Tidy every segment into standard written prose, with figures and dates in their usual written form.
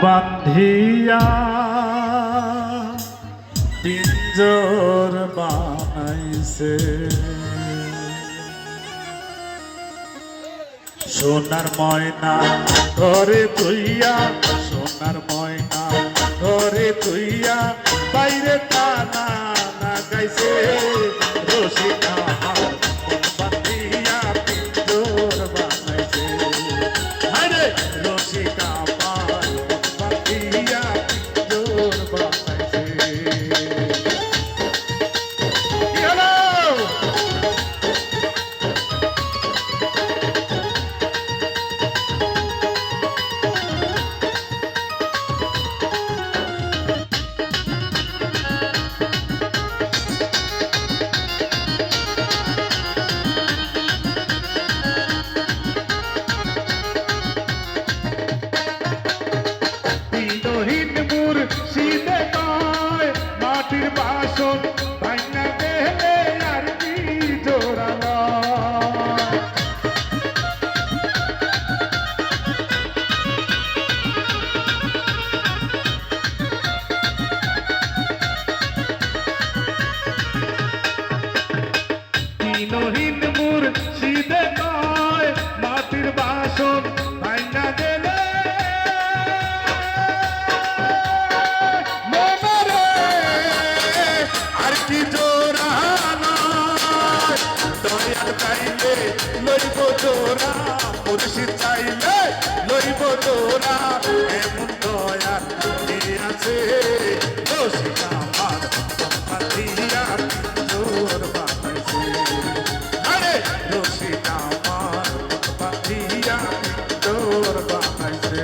বান্ধিয়া পিঞ্জর বানাইছে সোনার ময়না ঘরে তুইয়া সোনার ময়না ঘরে তুইয়া বাইরে টানা না গাইছে রসিকা বান্ধিয়া পিঞ্জর বানাইছে আরে রসিকা বান্ধিয়া পিঞ্জর বানাইছে মাটির বাসন ভাঙা দেহে আর কি জোড়ানো দিনহীন মুর্শিদে নয় মাটির বাসন ভাঙা দেলে কি জোরানা দয়াল চাইলে লইব জোরা মুর্শিদ চাইলে লইব জোরা এমন দয়াল আছে রসিকা আমার বান্ধিয়া পিঞ্জর বানাইছে আরে রসিকা আমার বান্ধিয়া পিঞ্জর বানাইছে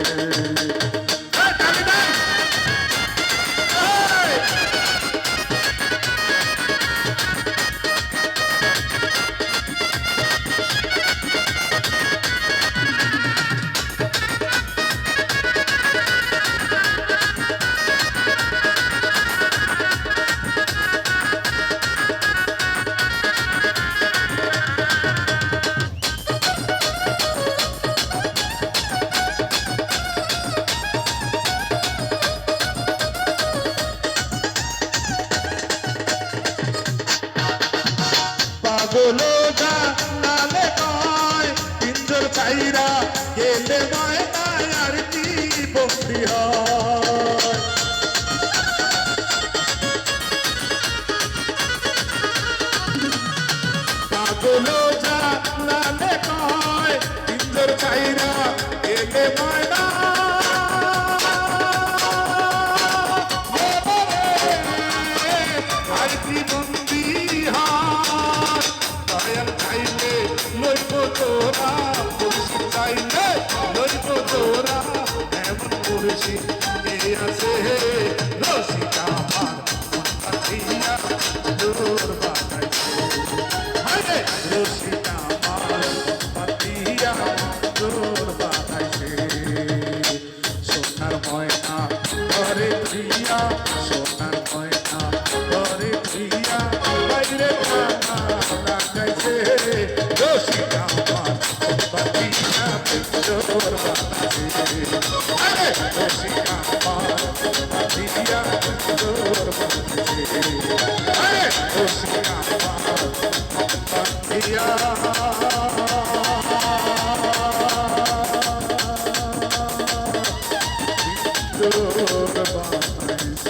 পাগলো যা নালে নয় পিঞ্জর চাইরা গেলে ময়নায় আর কি বন্দি হয় পাগলো যা নালে নয় পিঞ্জর চাইরা গেলে ময়না আর কি বন্দি হয় দয়াল চাইলে লইব তোরা মুর্শিদ চাইলে লইব তোরা এমন মুর্শিদ কে আছে রসিকা আমার বান্ধিয়া পিঞ্জর বানাইছে আরে রসিকা আমার বান্ধিয়া পিঞ্জর বানাইছে সোনার ময়না ঘরে দিয়া সোনার ময়না ঘরে দিয়া বাইরে লাগাইছে রসিকা আমার বান্ধিয়া পিঞ্জর বানাইছে আরে রসিকা আমার বান্ধিয়া পিঞ্জর বানাইছে আরে রসিকা আমার বান্ধিয়া পিঞ্জর বানাইছে